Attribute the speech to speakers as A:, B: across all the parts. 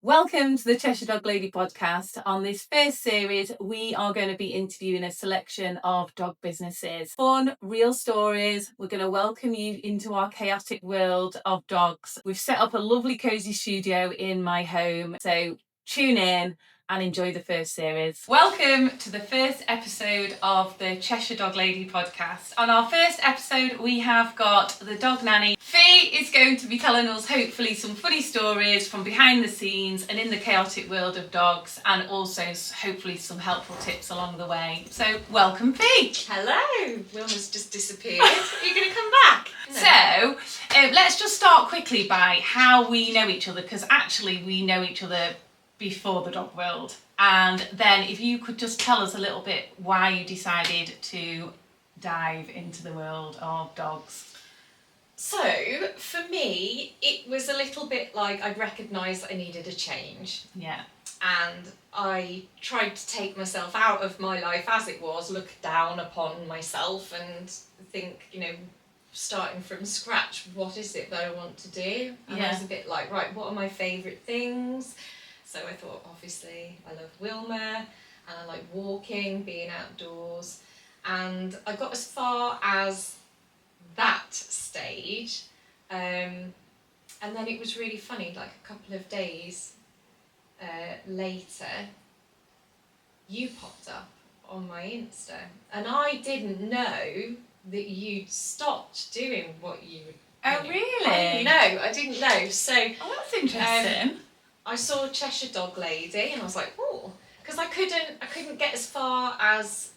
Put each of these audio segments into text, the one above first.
A: Welcome to the Cheshire Dog Lady podcast. On this first series, we are going to be interviewing a selection of dog businesses. Fun, real stories. We're going to welcome you into our chaotic world of dogs. We've set up a lovely cozy studio in my home, so tune in and enjoy the first series. Welcome to the first episode of the Cheshire Dog Lady podcast. On our first episode, we have got the dog nanny. Fee is going to be telling us hopefully some funny stories from behind the scenes and in the chaotic world of dogs, and also hopefully some helpful tips along the way. So welcome, Fee.
B: Hello. Wilma's just disappeared. Are you going to come back? No.
A: So let's just start quickly by how we know each other, because actually we know each other before the dog world. And then if you could just tell us a little bit why you decided to dive into the world of dogs.
B: So, for me, it was a little bit like I'd recognised that I needed a change.
A: Yeah.
B: And I tried to take myself out of my life as it was, look down upon myself and think, starting from scratch, what is it that I want to do? And I was a bit like, right, what are my favourite things? So I thought, obviously, I love Wilma and I like walking, being outdoors. And I got as far as that stage. And then it was really funny, like a couple of days later, you popped up on my Insta. And I didn't know that you'd stopped doing what you were
A: Oh,
B: doing.
A: really?
B: I didn't know. So
A: Oh, that's interesting.
B: I saw Cheshire Dog Lady and I was like, oh, because I couldn't get as far as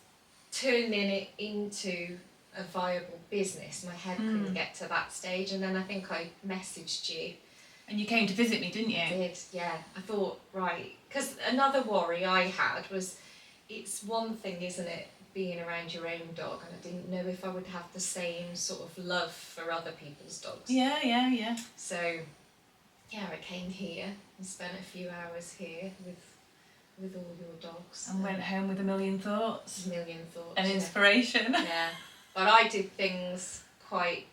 B: turning it into a viable business. My head couldn't get to that stage, and then I think I messaged you.
A: And you came to visit me, didn't you?
B: I did, yeah. I thought, right, because another worry I had was, it's one thing, isn't it, being around your own dog, and I didn't know if I would have the same sort of love for other people's dogs.
A: Yeah.
B: So, yeah, I came here and spent a few hours here with all your dogs.
A: And went home with a million thoughts.
B: A million thoughts.
A: And inspiration.
B: Yeah. But I did things quite,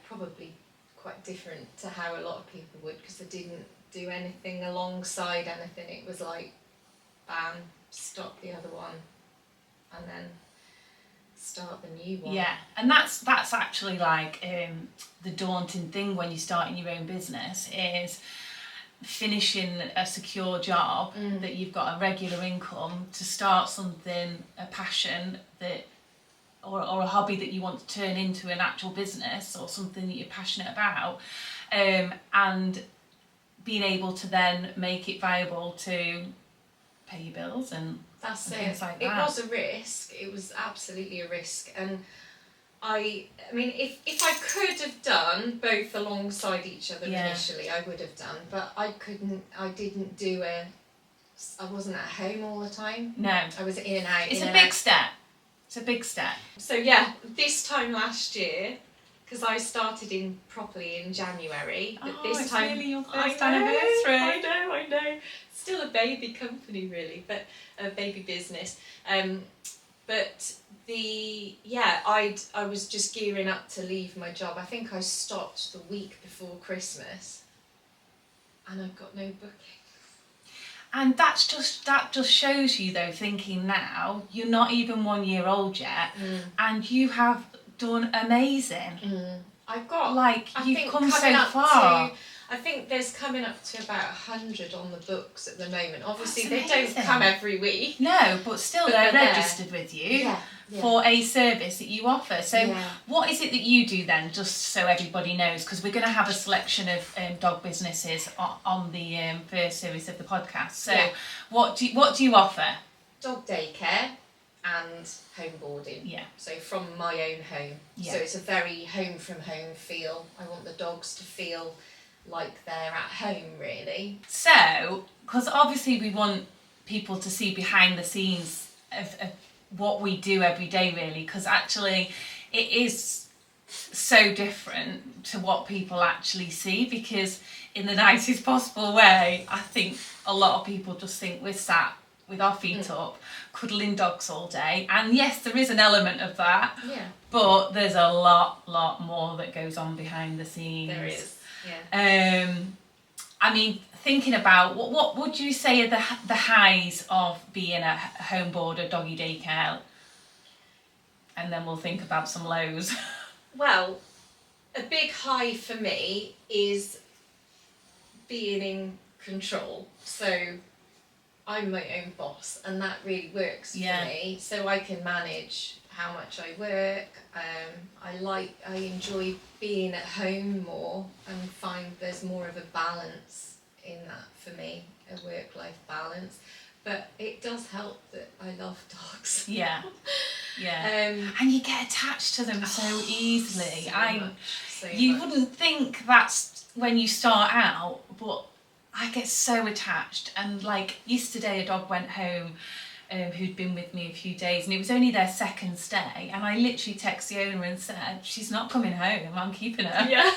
B: probably quite different to how a lot of people would, because I didn't do anything alongside anything. It was like, bam, stop the other one, and then start the new one.
A: Yeah, and that's actually like the daunting thing when you're starting your own business is finishing a secure job that you've got a regular income to start something, a passion that or a hobby that you want to turn into an actual business or something that you're passionate about, and being able to then make it viable to pay your bills and things like that.
B: It was a risk. It was absolutely a risk, and I mean, if I could have done both alongside each other initially, I would have done, but I couldn't. I didn't do I wasn't at home all the time.
A: No.
B: I was in and out.
A: It's a big step. It's a big step.
B: So yeah, this time last year, because I started properly in January. But this
A: it's
B: time,
A: really your first anniversary.
B: I know. Still a baby company, really, but a baby business. But I was just gearing up to leave my job. I think I stopped the week before Christmas, and I've got no booking.
A: And that just shows you, though, thinking now, you're not even 1 year old yet, and you have done amazing.
B: I've got,
A: you've come so far.
B: I think there's coming up to about 100 on the books at the moment. Obviously,
A: That's
B: they
A: amazing.
B: don't come every week.
A: No, but still they're registered with you for a service that you offer. So what is it that you do then, just so everybody knows? Because we're going to have a selection of dog businesses on the first series of the podcast. So what do you offer?
B: Dog daycare and home boarding.
A: Yeah.
B: So from my own home.
A: Yeah.
B: So it's a very home from home feel. I want the dogs to feel like they're at home, really.
A: So, because obviously we want people to see behind the scenes of what we do every day, really, because actually it is so different to what people actually see, because in the nicest possible way, I think a lot of people just think we're sat with our feet up, cuddling dogs all day. And yes, there is an element of that, but there's a lot more that goes on behind the scenes.
B: There is. Yeah.
A: I mean, thinking about what would you say are the highs of being a home boarder doggy daycare? And then we'll think about some lows.
B: Well, a big high for me is being in control. So I'm my own boss, and that really works for me. So I can manage how much I work. I enjoy being at home more, and find there's more of a balance in that for me, a work-life balance. But it does help that I love dogs.
A: Yeah. And you get attached to them so easily. You wouldn't think that's when you start out, but I get so attached. And like yesterday, a dog went home who'd been with me a few days, and it was only their second stay, and I literally texted the owner and said, she's not coming home, I'm keeping her.
B: Yeah.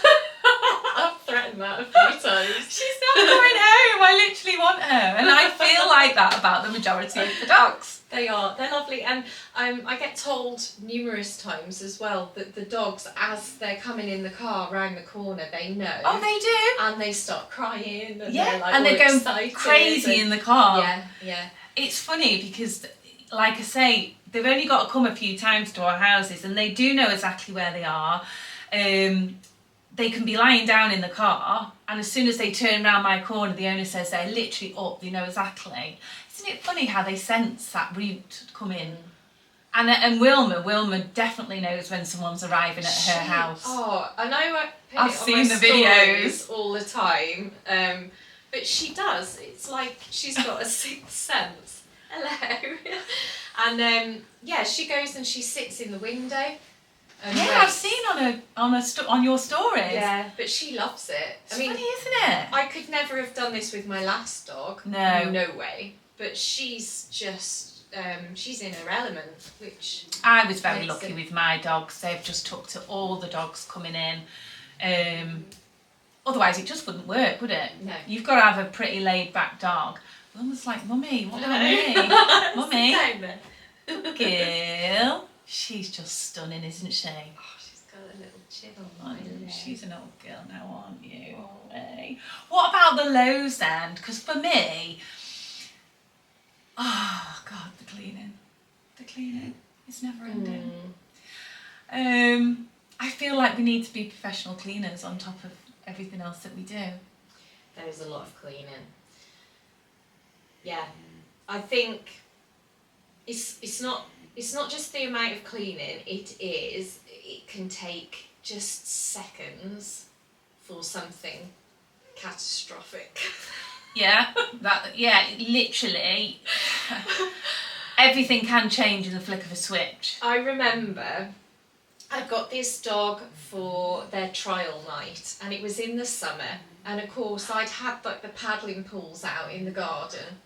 B: I've threatened that a few times.
A: She's not coming home, I literally want her. And I feel like that about the majority of the dogs.
B: They're lovely, and I get told numerous times as well that the dogs, as they're coming in the car round the corner, they know.
A: Oh, they do.
B: And they start crying, and
A: they're going crazy in the car.
B: Yeah.
A: It's funny because, like I say, they've only got to come a few times to our houses, and they do know exactly where they are. They can be lying down in the car, and as soon as they turn around my corner, the owner says they're literally up, they know exactly. Isn't it funny how they sense that route to come in? And Wilma definitely knows when someone's arriving at her house.
B: Oh, I know.
A: I've seen the videos
B: all the time. But she does. It's like she's got a sixth sense. Hello. And she goes and she sits in the window. And
A: waits. I've seen on your stories.
B: Yeah, but she loves it.
A: It's funny, isn't it?
B: I could never have done this with my last dog. No way. But she's just she's in her element, which
A: I was very lucky with my dogs. They've just took to all the dogs coming in. Otherwise, it just wouldn't work, would it?
B: No.
A: You've got to have a pretty laid-back dog. Wilma's like, Mummy, what do I mean? Mummy. Gil. She's just stunning, isn't she?
B: Oh, she's got a little chin on my leg.
A: She's an old girl now, aren't you? Oh. Hey. What about the lows then? Because for me, oh God, the cleaning. It's never ending. I feel like we need to be professional cleaners on top of everything else that we do.
B: There is a lot of cleaning. Yeah, I think it's not just the amount of cleaning. It can take just seconds for something catastrophic.
A: Literally. Everything can change in the flick of a switch.
B: I remember I got this dog for their trial night, and it was in the summer, and of course I'd had like the paddling pools out in the garden,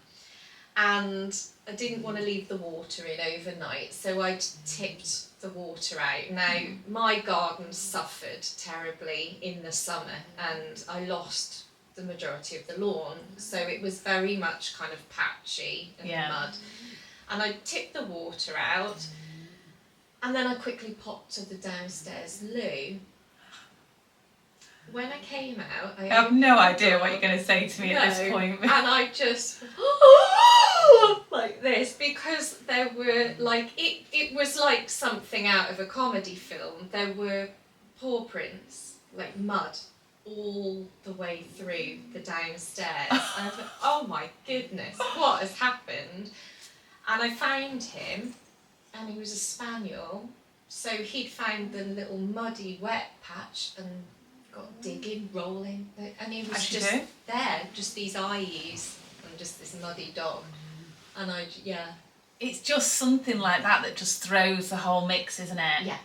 B: and I didn't want to leave the water in overnight, so I'd tipped the water out. Now my garden suffered terribly in the summer, and I lost the majority of the lawn, so it was very much kind of patchy and mud. And I tipped the water out, and then I quickly popped to the downstairs loo. When I came out, I
A: have no idea what you're going to say to me at this point.
B: And I just like this, because there were like it was like something out of a comedy film. There were paw prints, like mud, all the way through the downstairs. And I thought, oh my goodness, what has happened? And I found him, and he was a spaniel, so he'd found the little muddy wet patch and got digging, rolling, and he was just there, just these eyes and just this muddy dog. And
A: it's just something like that just throws the whole mix, isn't it?
B: Yeah.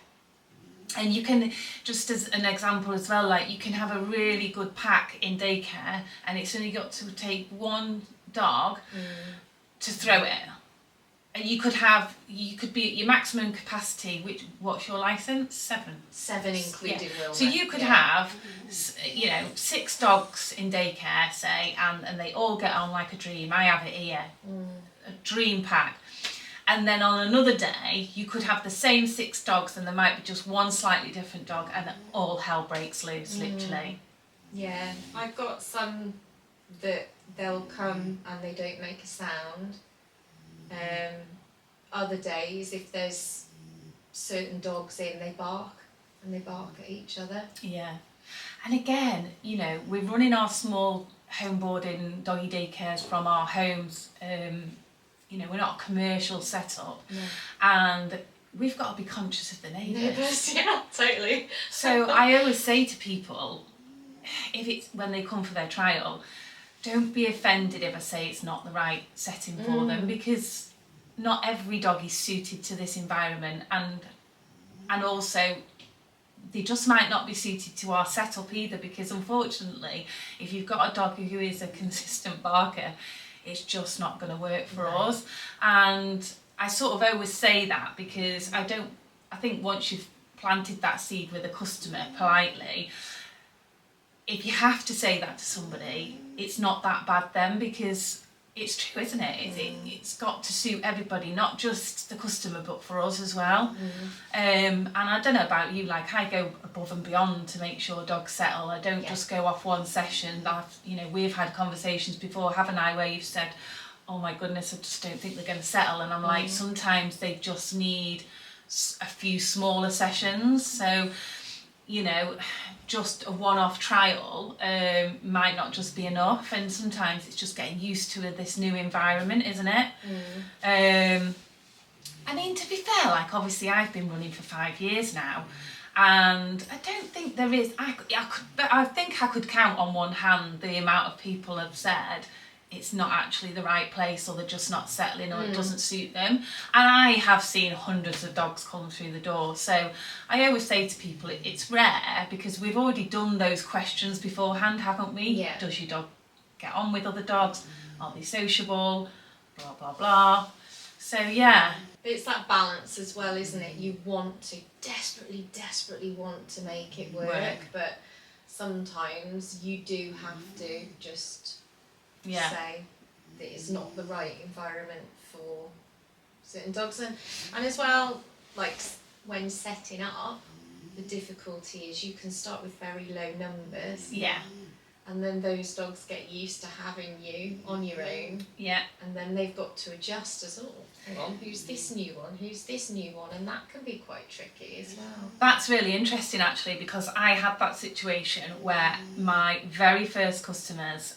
A: And you can, just as an example as well, like you can have a really good pack in daycare, and it's only got to take one dog to throw it. And you could be at your maximum capacity, what's your licence? 7?
B: 7 including Wilma.
A: So you could have, 6 dogs in daycare, say, and they all get on like a dream. I have it here, a dream pack. And then on another day, you could have the same 6 dogs, and there might be just one slightly different dog, and all hell breaks loose, literally.
B: Yeah, I've got some that they'll come and they don't make a sound. Other days, if there's certain dogs in, they bark and they bark at each other.
A: Yeah. And again, you know, we're running our small home boarding doggy daycares from our homes. You know, we're not a commercial setup.
B: No.
A: And we've got to be conscious of the neighbours.
B: Yeah, totally.
A: So I always say to people, if it's when they come for their trial, don't be offended if I say it's not the right setting for them, because not every dog is suited to this environment, and also they just might not be suited to our setup either, because unfortunately if you've got a dog who is a consistent barker, it's just not going to work for us. And I sort of always say that because I think once you've planted that seed with a customer politely, if you have to say that to somebody, it's not that bad then, because it's true, isn't it? It's got to suit everybody, not just the customer, but for us as well. And I don't know about you, like I go above and beyond to make sure dogs settle. I don't just go off one session. We've had conversations before, haven't I, where you've said, oh my goodness, I just don't think they're going to settle. And I'm like, sometimes they just need a few smaller sessions. So, you know, just a one-off trial might not just be enough, and sometimes it's just getting used to this new environment, isn't it? I mean, to be fair, like obviously I've been running for 5 years now, and I don't think there is, I think I could count on one hand the amount of people have said it's not actually the right place, or they're just not settling, or it doesn't suit them. And I have seen hundreds of dogs come through the door. So I always say to people, it's rare, because we've already done those questions beforehand, haven't we?
B: Yeah.
A: Does your dog get on with other dogs? Are they sociable? Blah, blah, blah. So, yeah.
B: It's that balance as well, isn't it? You want to, desperately want to make it work. But sometimes you do have to just say that it's not the right environment for certain dogs. And as well, like when setting up, the difficulty is you can start with very low numbers.
A: Yeah.
B: And then those dogs get used to having you on your own.
A: Yeah.
B: And then they've got to adjust as well. Hang on, who's this new one? Who's this new one? And that can be quite tricky as well.
A: That's really interesting actually, because I had that situation where my very first customers,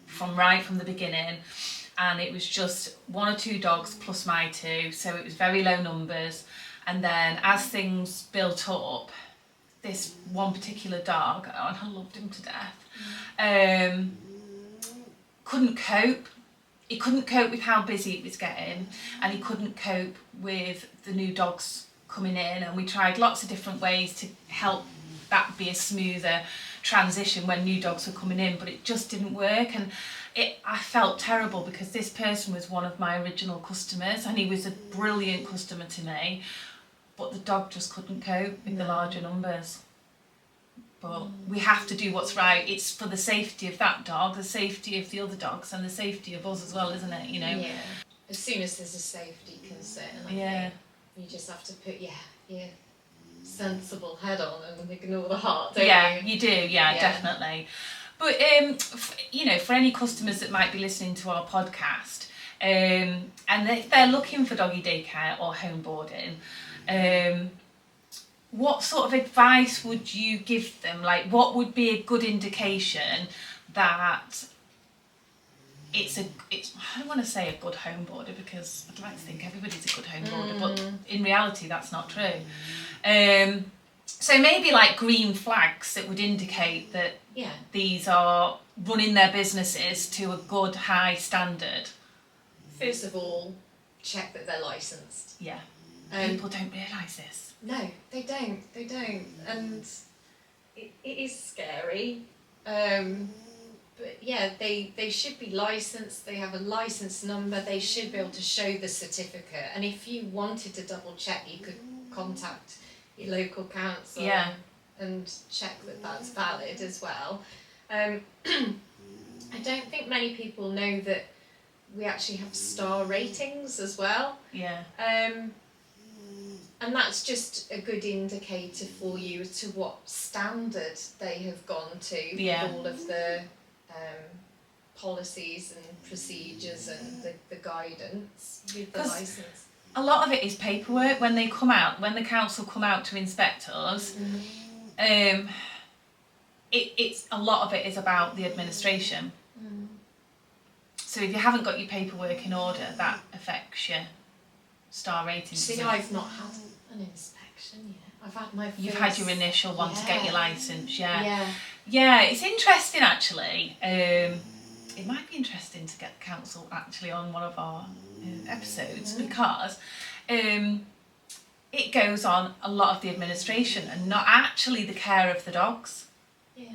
A: from the beginning, and it was just 1 or 2 dogs plus my 2, so it was very low numbers. And then as things built up, this one particular dog, and I loved him to death, couldn't cope. He couldn't cope with how busy it was getting, and he couldn't cope with the new dogs coming in, and we tried lots of different ways to help that be a smoother transition when new dogs were coming in, but it just didn't work. And I felt terrible, because this person was one of my original customers, and he was a brilliant customer to me, but the dog just couldn't cope with the larger numbers. But we have to do what's right. It's for the safety of that dog, the safety of the other dogs, and the safety of us as well, isn't it? You know.
B: Yeah. As soon as there's a safety concern, I think you just have to put your sensible head on and ignore the heart, don't you?
A: You do. Yeah, definitely. But for any customers that might be listening to our podcast, and if they're looking for doggy daycare or home boarding, what sort of advice would you give them? Like, what would be a good indication that it's I don't want to say a good home boarder, because I'd like to think everybody's a good home boarder, but in reality that's not true. So maybe like green flags that would indicate that these are running their businesses to a good high standard.
B: First of all, check that they're licensed.
A: Yeah. People don't realise this.
B: No, they don't. And it is scary. But yeah, they should be licensed. They have a license number. They should be able to show the certificate. And if you wanted to double check, you could contact your local council and check that that's valid as well. I don't think many people know that we actually have star ratings as well.
A: Yeah.
B: And that's just a good indicator for you as to what standard they have gone to with all of the policies and procedures and the guidance with the
A: 'Cause
B: licence?
A: a lot of it is paperwork. When they come out, when the council come out to inspect us, it's a lot of it is about the administration. So if you haven't got your paperwork in order, that affects your star rating.
B: See, I've not had an inspection yet. I've had my first...
A: You've had your initial one to get your licence,
B: Yeah.
A: Yeah, it's interesting actually. It might be interesting to get the council actually on one of our episodes because it goes on a lot of the administration and not actually the care of the dogs.
B: Yeah.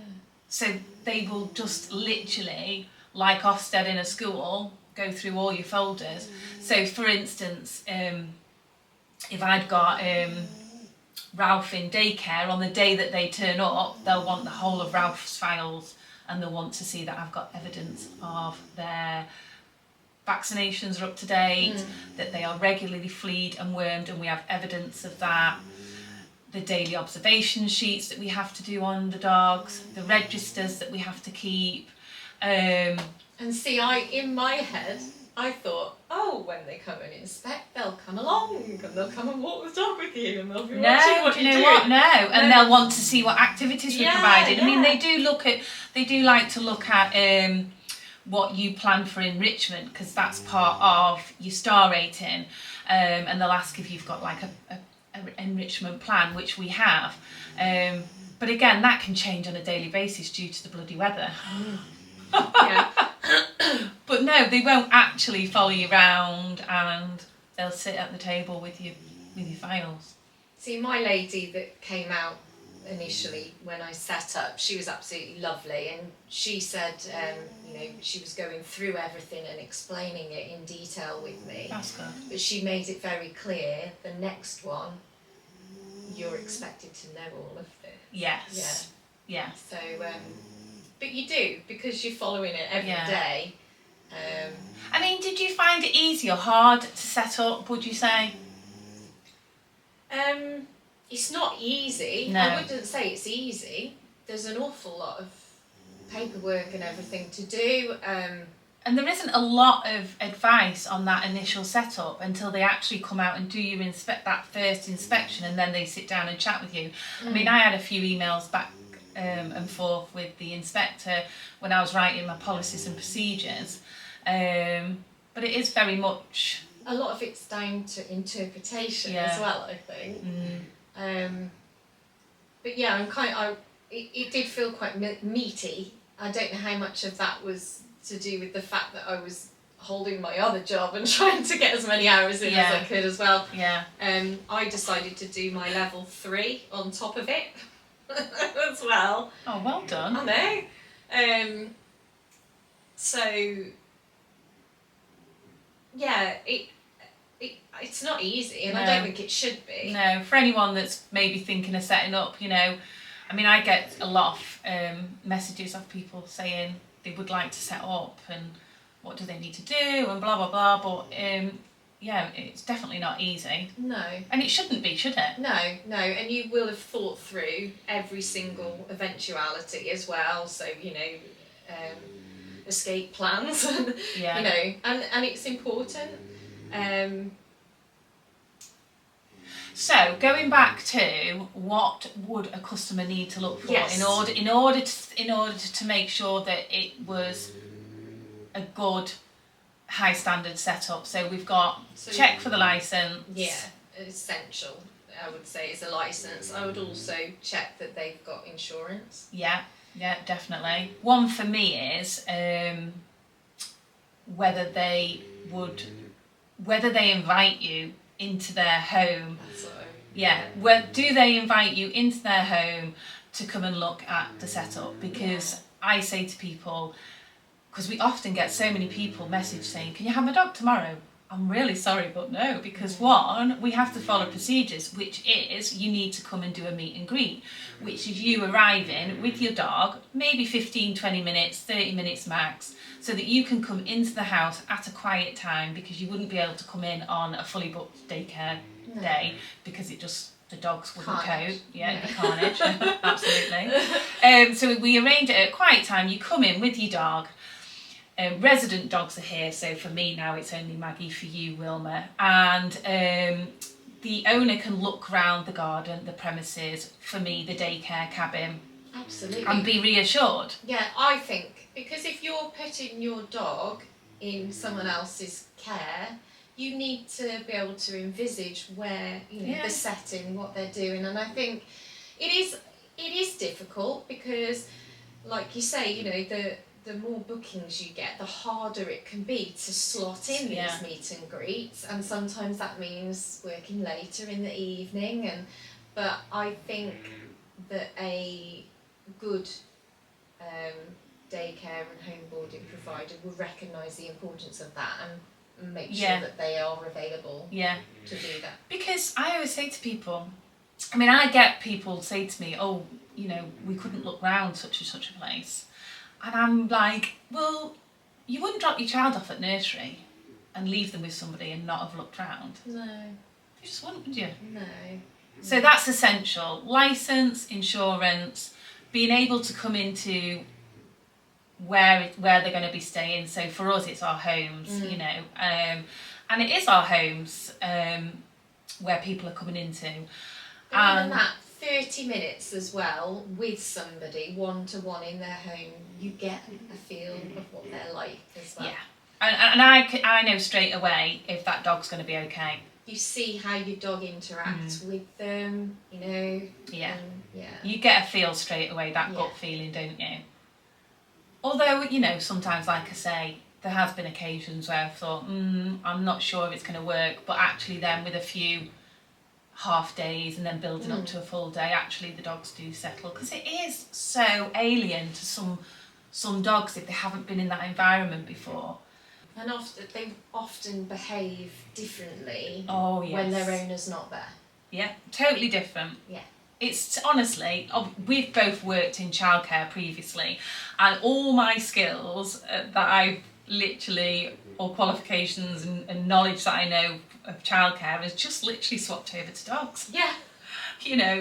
A: So they will just literally, like Ofsted in a school, go through all your folders. So for instance, if I'd got Ralph in daycare, on the day that they turn up, they'll want the whole of Ralph's files and they'll want to see that I've got evidence of their vaccinations are up to date, that they are regularly fleed and wormed, and we have evidence of that. The daily observation sheets that we have to do on the dogs, the registers that we have to keep.
B: And see, in my head, I thought, oh, when they come and inspect, they'll come along and they'll come and walk the dog with you and they'll be watching what
A: do you know
B: you're
A: what?
B: doing.
A: No, and they'll want to see what activities we're providing. I mean,
B: Yeah.
A: they do like to look at what you plan for enrichment, because that's part of your star rating, and they'll ask if you've got like a enrichment plan, which we have. But again, that can change on a daily basis due to the bloody weather.
B: Yeah.
A: But no, they won't actually follow you around, and they'll sit at the table with your files.
B: See, my lady that came out initially when I set up, she was absolutely lovely, and she said, she was going through everything and explaining it in detail with me.
A: That's good.
B: But she made it very clear, the next one, you're expected to know all of this.
A: Yes. Yeah.
B: So, but you do, because you're following it every day.
A: I mean, did you find it easy or hard to set up, would you say?
B: It's not easy.
A: No.
B: I wouldn't say it's easy. There's an awful lot of paperwork and everything to do.
A: And there isn't a lot of advice on that initial setup until they actually come out and do your that first inspection, and then they sit down and chat with you. I mean, I had a few emails back and forth with the inspector when I was writing my policies and procedures, but it is very much...
B: A lot of it's down to interpretation as well, I think. But yeah, it did feel quite meaty. I don't know how much of that was to do with the fact that I was holding my other job and trying to get as many hours in as I could as well.
A: Yeah.
B: I decided to do my level 3 on top of it as well.
A: Oh, well done.
B: I know. So yeah, it's not easy, and I don't think it should be.
A: No, for anyone that's maybe thinking of setting up, I mean, I get a lot of messages of people saying they would like to set up and what do they need to do and blah blah blah, but it's definitely not easy. No. And it shouldn't be, should it?
B: No, and you will have thought through every single eventuality as well, so escape plans and and it's important.
A: So going back to what would a customer need to look for in order to make sure that it was a good high standard setup. So we've got check for the licence. Yeah,
B: essential. I would say is a licence. I would also check that they've got insurance.
A: Yeah, definitely. One for me is whether they invite you into their home.
B: That's what I mean.
A: Yeah, do they invite you into their home to come and look at the setup? Because I say to people, because we often get so many people message saying, can you have my dog tomorrow? I'm really sorry, but no, because one, we have to follow procedures, which is you need to come and do a meet and greet, which is you arriving with your dog, maybe 15, 20 minutes, 30 minutes max, so that you can come into the house at a quiet time, because you wouldn't be able to come in on a fully booked daycare day, because the dogs wouldn't cope. Yeah, it'd be carnage, absolutely. So we arrange it at a quiet time, you come in with your dog, resident dogs are here, so for me now it's only Maggie, for you Wilma, and the owner can look round the garden, the premises, for me the daycare cabin,
B: Absolutely.
A: and be reassured.
B: Yeah, I think, because if you're putting your dog in someone else's care, you need to be able to envisage where, the setting, what they're doing, and I think it is difficult because, like you say, the more bookings you get, the harder it can be to slot in these meet and greets, and sometimes that means working later in the evening. But I think that a good daycare and home boarding provider will recognise the importance of that and make sure that they are available to do that.
A: Because I always say to people, I mean, I get people say to me, oh, we couldn't look round such and such a place. And I'm like, well, you wouldn't drop your child off at nursery and leave them with somebody and not have looked round.
B: No.
A: You just wouldn't, would you?
B: No.
A: So that's essential. Licence, insurance, being able to come into where they're going to be staying. So for us, it's our homes, and it is our homes where people are coming into.
B: And even that 30 minutes as well with somebody, one-to-one in their home, you get a feel of what they're like as well.
A: Yeah, and I know straight away if that dog's going to be okay.
B: You see how your dog interacts with them,
A: Yeah. You get a feel straight away, that gut feeling, don't you? Although, sometimes, like I say, there has been occasions where I've thought, I'm not sure if it's going to work, but actually then with a few half days and then building up to a full day, actually the dogs do settle, because it is so alien to some dogs if they haven't been in that environment before.
B: And they often behave differently
A: when
B: their owner's not there.
A: Yeah, totally different.
B: Yeah.
A: It's honestly, we've both worked in childcare previously, and all my skills that I've literally, or qualifications and knowledge that I know of childcare is just literally swapped over to dogs.
B: Yeah.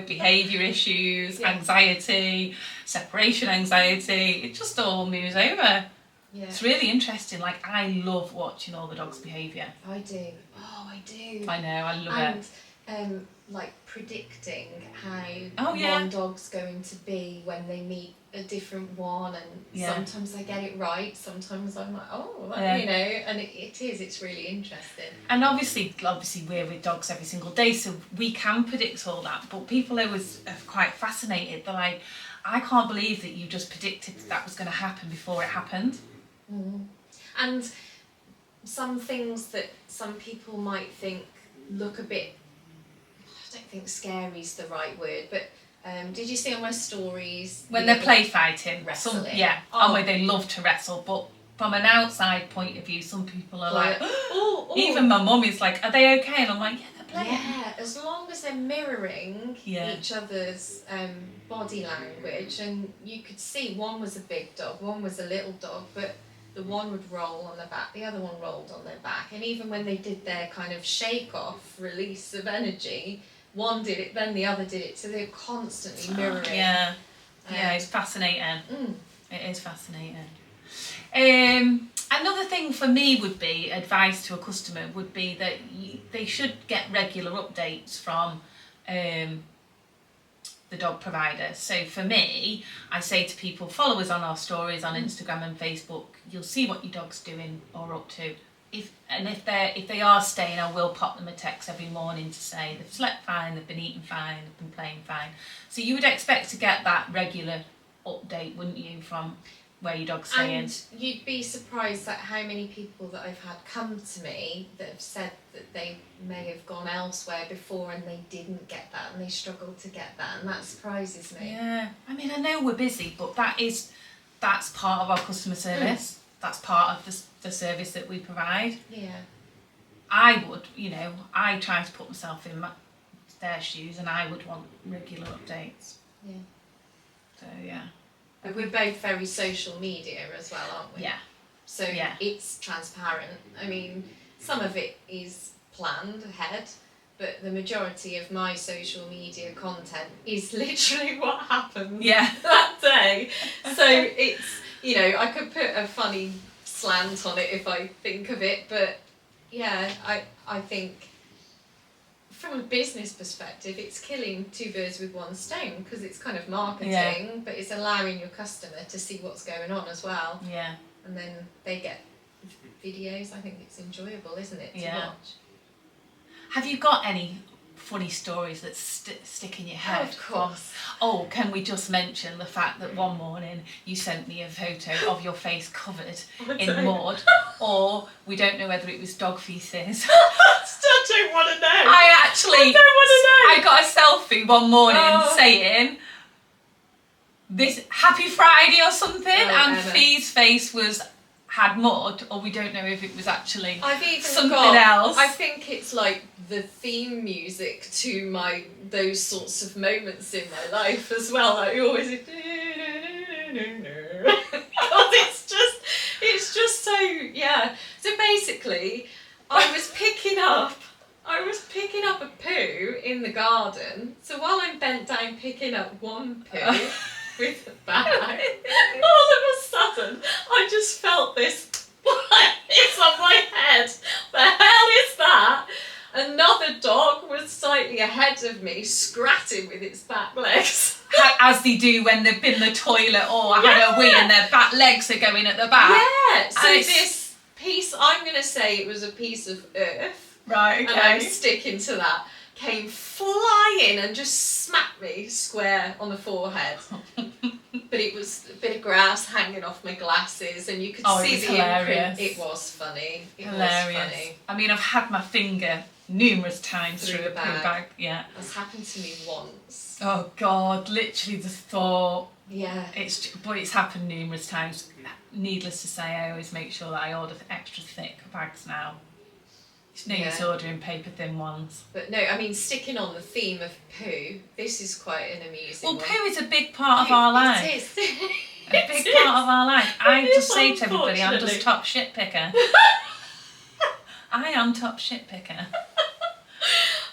A: Behaviour issues, anxiety, separation anxiety, it just all moves over. Yeah. It's really interesting. Like, I love watching all the dogs' behaviour.
B: I do. Oh, I do.
A: I know, I love it.
B: And like predicting how one dog's going to be when they meet a different one, and sometimes I get it right, sometimes I'm like, and it's really interesting.
A: And obviously we're with dogs every single day, so we can predict all that, but people always are quite fascinated. They're like, I can't believe that you just predicted that was going to happen before it happened.
B: And some things that some people might think look a bit, I don't think scary's the right word, but did you see on my stories
A: when they're play fighting,
B: wrestling?
A: Where they love to wrestle, but from an outside point of view, some people are like even my mum is like, are they okay? And I'm like, yeah, they're playing.
B: Yeah, as long as they're mirroring each other's body language, and you could see one was a big dog, one was a little dog, but the one would roll on the back, the other one rolled on their back, and even when they did their kind of shake-off release of energy, one did it, then the other did it, so they're constantly mirroring.
A: It's fascinating. It is fascinating. Another thing for me would be, advice to a customer would be that they should get regular updates from the dog provider. So for me, I say to people, follow us on our stories on Instagram and Facebook. You'll see what your dog's doing or up to. If they are staying, I will pop them a text every morning to say they've slept fine, they've been eating fine, they've been playing fine. So you would expect to get that regular update, wouldn't you, from where your dog's staying?
B: And you'd be surprised at how many people that I've had come to me that have said that they may have gone elsewhere before and they didn't get that and they struggled to get that, and that surprises me.
A: Yeah, I mean, I know we're busy, but that's part of our customer service. That's part of the service that we provide.
B: Yeah.
A: I would, I try to put myself in their shoes, and I would want regular updates.
B: Yeah.
A: So, yeah.
B: But we're both very social media as well, aren't we?
A: Yeah.
B: So it's transparent. I mean, some of it is planned ahead, but the majority of my social media content is literally what happens that day. So it's, I could put a funny slant on it if I think of it, but yeah, I think from a business perspective, it's killing two birds with one stone, because it's kind of marketing, but it's allowing your customer to see what's going on as well.
A: Yeah.
B: And then they get videos. I think it's enjoyable, isn't it, to watch?
A: Have you got any funny stories that stick in your head?
B: Oh, of course.
A: Oh, can we just mention the fact that one morning you sent me a photo of your face covered in mud, or we don't know whether it was dog feces.
B: I don't want to know.
A: I don't want to know. I got a selfie one morning saying this Happy Friday or something, and Fee's face had mud, or we don't know if it was actually something else.
B: I think it's like the theme music to those sorts of moments in my life as well. I always because it's just so So basically, I was picking up a poo in the garden. So while I'm bent down picking up one poo with a bag, all of a sudden I just felt this. It's on my head. The hell is that? Another dog was slightly ahead of me, scratching with its back legs.
A: As they do when they've been in the toilet or had a wee and their back legs are going at the back.
B: Yeah. So this piece, I'm going to say it was a piece of earth.
A: Right, okay.
B: And I'm sticking to that. Came flying and just smacked me square on the forehead. But it was a bit of grass hanging off my glasses, and you could see the imprint. It was funny. It was funny.
A: I mean, I've had my finger numerous times through a poo bag. Yeah.
B: That's happened to me once.
A: Oh God, literally the thought.
B: Yeah.
A: It's happened numerous times. Needless to say, I always make sure that I order extra thick bags now. It's no use ordering paper thin ones.
B: But no, I mean, sticking on the theme of poo, this is quite an amusing one.
A: Poo is a big part of our life.
B: It is.
A: A big part of our life. I just say to everybody, I'm just top shit picker. I am top shit picker.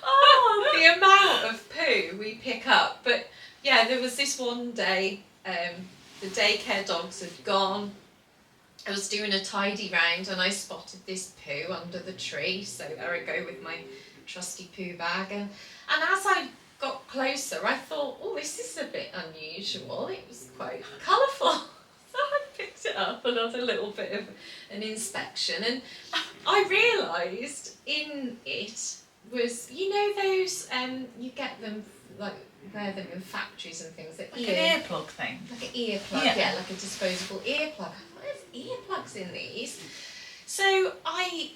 B: Oh, the amount of poo we pick up. But yeah, there was this one day, the daycare dogs had gone. I was doing a tidy round and I spotted this poo under the tree, so there I go with my trusty poo bag, and as I got closer I thought, oh, this is a bit unusual. It was quite colourful, so I picked it up and had a little bit of an inspection, and I realised in it was, you know, those you get them, like wear them in factories and things, that
A: like an earplug thing,
B: like an earplug, like a disposable earplug. There's earplugs in these. So I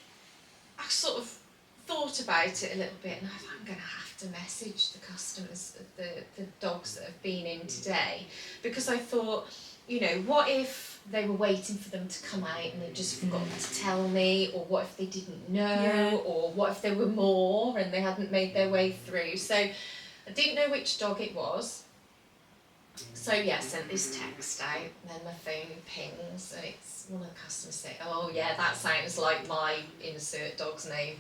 B: sort of thought about it a little bit, and I thought, I'm going to have to message the customers, the dogs that have been in today, because I thought, you know, what if they were waiting for them to come out and they just forgot to tell me, or what if they didn't know, or what if there were more and they hadn't made their way through. So I didn't know which dog it was. So yeah, sent this text out, and then my phone pings, and it's one of the customers saying, oh yeah, that sounds like my insert dog's name.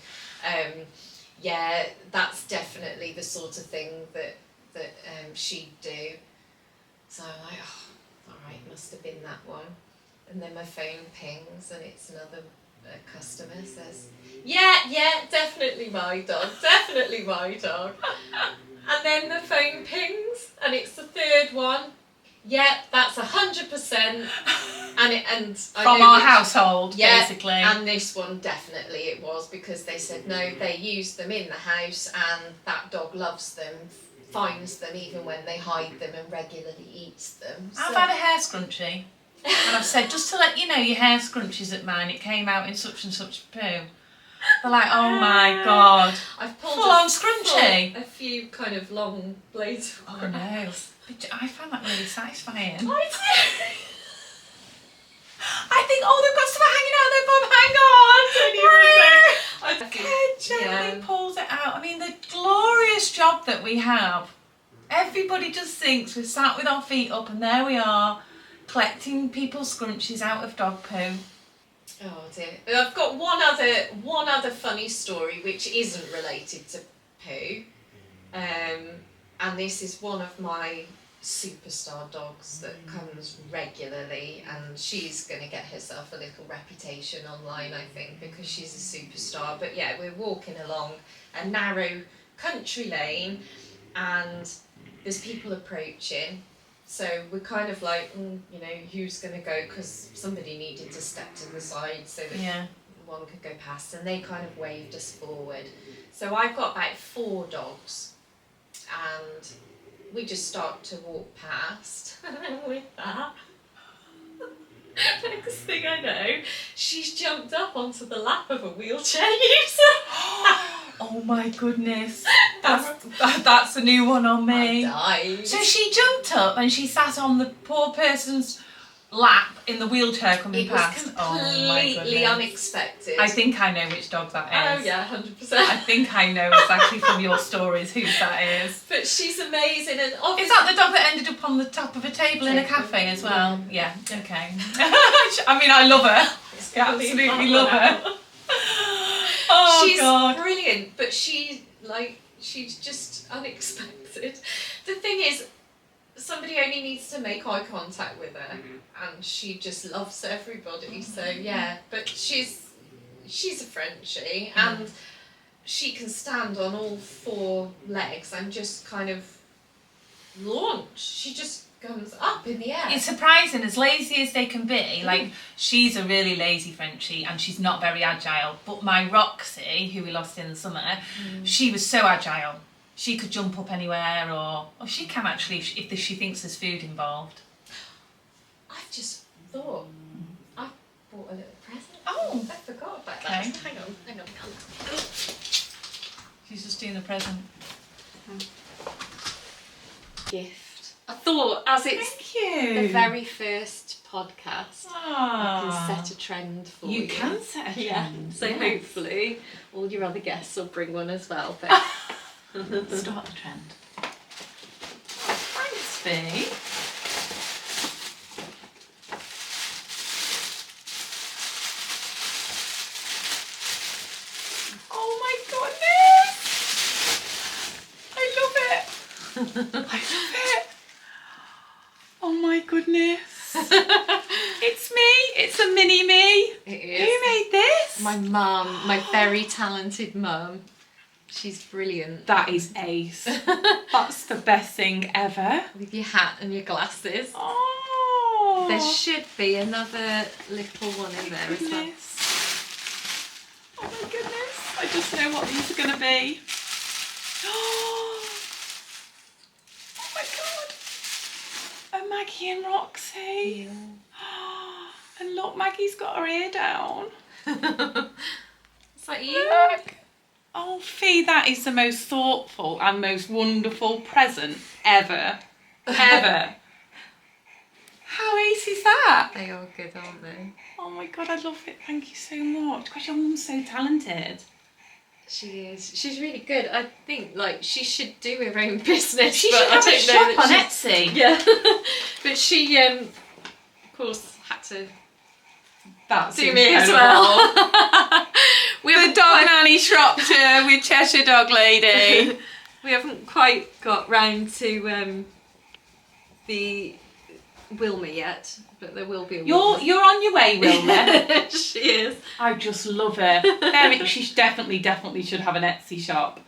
B: Yeah, that's definitely the sort of thing that she'd do. So I'm like, oh, alright, must have been that one. And then my phone pings, and it's another customer says, yeah, definitely my dog, definitely my dog. And then the phone pings, and it's the third one. Yeah, that's 100%. And
A: from our household, basically.
B: And this one definitely it was, because they said no, they use them in the house, and that dog loves them, finds them even when they hide them, and regularly eats them.
A: I've had a hair scrunchie, and I've said, just to let you know, your hair scrunchie's at mine. It came out in such and such poo. They're like, oh my God.
B: I've pulled
A: full on scrunchie.
B: A few kind of long blades.
A: Oh no. I find that really satisfying.
B: I do.
A: I think, oh, they've got some hanging out of their bum. Hang on. Gently pulls it out. I mean, the glorious job that we have. Everybody just thinks we're sat with our feet up, and there we are, collecting people's scrunchies out of dog poo.
B: Oh dear. I've got one other funny story which isn't related to poo, and this is one of my superstar dogs that comes regularly, and she's going to get herself a little reputation online, I think, because she's a superstar. But yeah, we're walking along a narrow country lane and there's people approaching, so we're kind of like, you know, who's going to go, because somebody needed to step to the side so that one could go past, and they kind of waved us forward. So I've got about 4 dogs, and we just start to walk past, and with that, next thing I know, she's jumped up onto the lap of a wheelchair user.
A: Oh my goodness, that's a new one on me.
B: I died.
A: So she jumped up and she sat on the poor person's lap in the wheelchair coming past.
B: It was completely unexpected.
A: I think I know which dog that is.
B: Oh yeah, 100%.
A: I think I know exactly from your stories who that is.
B: But she's amazing, and
A: is that the dog that ended up on the top of a table in a cafe as well? Yeah, okay. I mean, I love her. I absolutely love her. Oh,
B: she's
A: God.
B: brilliant, but she's just unexpected. The thing is, somebody only needs to make eye contact with her, and she just loves everybody. So yeah, but she's a Frenchie, and she can stand on all 4 legs and just kind of launch. She just comes up in the air.
A: It's surprising, as lazy as they can be. Like, she's a really lazy Frenchie and she's not very agile. But my Roxy, who we lost in the summer, she was so agile. She could jump up anywhere, or she can actually if she thinks there's food involved.
B: I've just thought, I bought a little present.
A: Oh,
B: I forgot about
A: okay.
B: that. Hang on.
A: She's just doing the present.
B: Gift. I thought, as it's the very first podcast, I can set a trend for you.
A: You can set a trend.
B: Yeah. So hopefully all your other guests will bring one as well. But
A: start the trend. Thanks, Fee. Oh my goodness! I love it. I love it. Oh my goodness. It's me. It's a mini me.
B: it is.
A: Who made this?
B: My mum, my very talented mum. She's brilliant.
A: That is ace. That's the best thing ever.
B: With your hat and your glasses.
A: Oh.
B: There should be another little one in there as well.
A: Oh my goodness. I just know what these are going to be. Oh my God. A Maggie and Roxy.
B: Yeah.
A: And look, Maggie's got her ear down.
B: Is that you?
A: Look. Oh, Fee, that is the most thoughtful and most wonderful present ever. Ever. How ace is that?
B: They are good, aren't they?
A: Oh my God, I love it. Thank you so much. Gosh, your mum's so talented.
B: She is. She's really good. I think she should do her own business.
A: She should have a shop on Etsy.
B: Yeah. But she of course had to do me as well.
A: With the Dog Nanny Shropshire with Cheshire Dog Lady.
B: We haven't quite got round to the Wilma yet, but there will be a Wilma.
A: You're on your way, Wilma.
B: She is.
A: I just love her. She definitely should have an Etsy shop.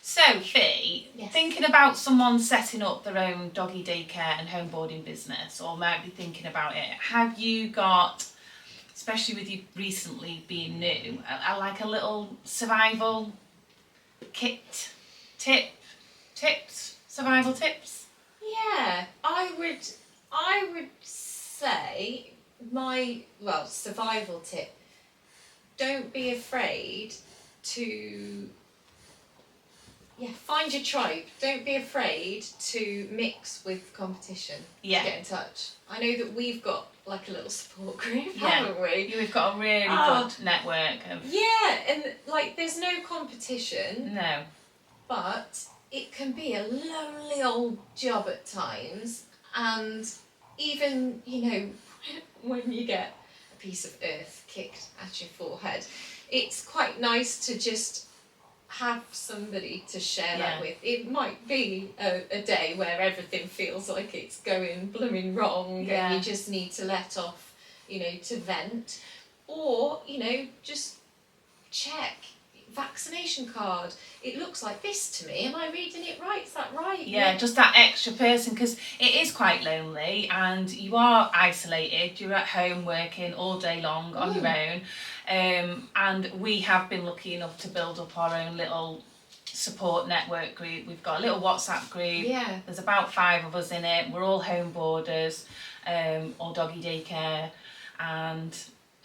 A: So, Fee, thinking about someone setting up their own doggy daycare and home boarding business, or might be thinking about it, have you got, especially with you recently being new, like a little survival kit, survival tips?
B: Yeah, I would say my survival tip: don't be afraid to find your tribe. Don't be afraid to mix with competition.
A: Yeah.
B: Get in touch. I know that we've got like a little support group, haven't we?
A: We've got a really good network of...
B: Yeah, and there's no competition.
A: No.
B: But it can be a lonely old job at times, and even, when you get a piece of earth kicked at your forehead, it's quite nice to just have somebody to share
A: Yeah.
B: that with. It might be a day where everything feels like it's going blooming wrong
A: Yeah.
B: and you just need to let off, you know, to vent. Or, you know, just check. Vaccination card. It looks like this to me. Am I reading it right? Is that right?
A: Yeah, just that extra person, because it is quite lonely and you are isolated. You're at home working all day long on your own. And we have been lucky enough to build up our own little support network group. We've got a little WhatsApp group.
B: Yeah.
A: There's about 5 of us in it. We're all home boarders or doggy daycare, and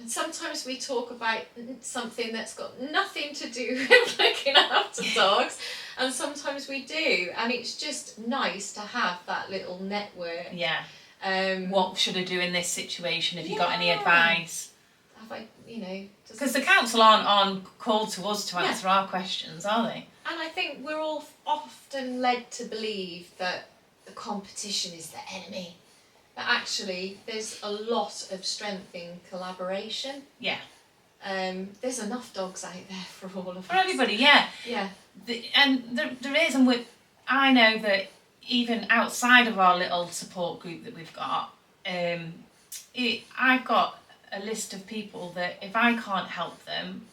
B: sometimes we talk about something that's got nothing to do with looking after dogs, and sometimes we do, and it's just nice to have that little network.
A: yeah. What should I do in this situation? Have you got any
B: Yeah.
A: advice?
B: Have I, you know,
A: Because the council aren't on call to us to answer our questions, are they?
B: and I think we're all often led to believe that the competition is the enemy. But actually, there's a lot of strength in collaboration.
A: Yeah.
B: There's enough dogs out there for all of us.
A: For everybody, yeah.
B: Yeah.
A: And there is, and I know that even outside of our little support group that we've got, I've got a list of people that if I can't help them,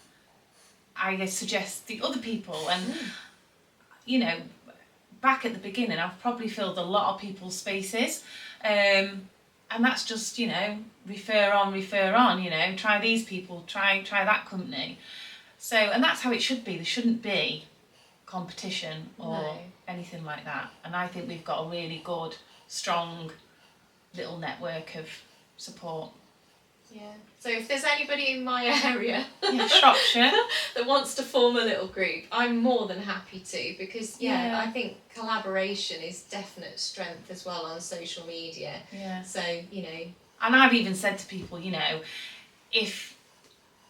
A: I suggest the other people. And, you know, back at the beginning, I've probably filled a lot of people's spaces. And that's just, you know, refer on, you know, try these people, try that company. So, and that's how it should be. There shouldn't be competition or anything like that. And I think we've got a really good, strong little network of support.
B: Yeah. So if there's anybody in my area
A: Shropshire
B: that wants to form a little group, I'm more than happy to, because I think collaboration is definite strength as well on social media.
A: Yeah.
B: So, you know.
A: And I've even said to people, you know, if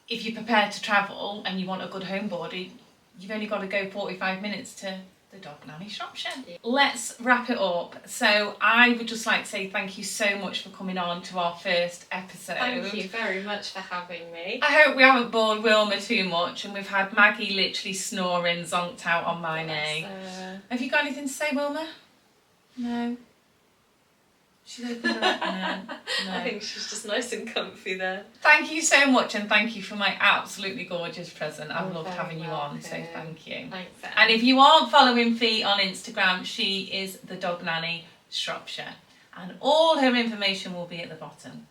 A: you're prepared to travel and you want a good home boarder, you've only got to go 45 minutes to the Dog Nanny Shropshire. Yeah. Let's wrap it up. So I would just like to say thank you so much for coming on to our first episode.
B: Thank you very much for having me.
A: I hope we haven't bored Wilma too much, and we've had Maggie literally snoring zonked out on my knee. Have you got anything to say, Wilma? No? She's opened her no.
B: I think she's just nice and comfy there.
A: Thank you so much, and thank you for my absolutely gorgeous present. I've loved
B: very
A: having you
B: welcome.
A: on, so thank you.
B: Thanks, Anne.
A: And if you aren't following Fee on Instagram, she is the Dog Nanny Shropshire, and all her information will be at the bottom.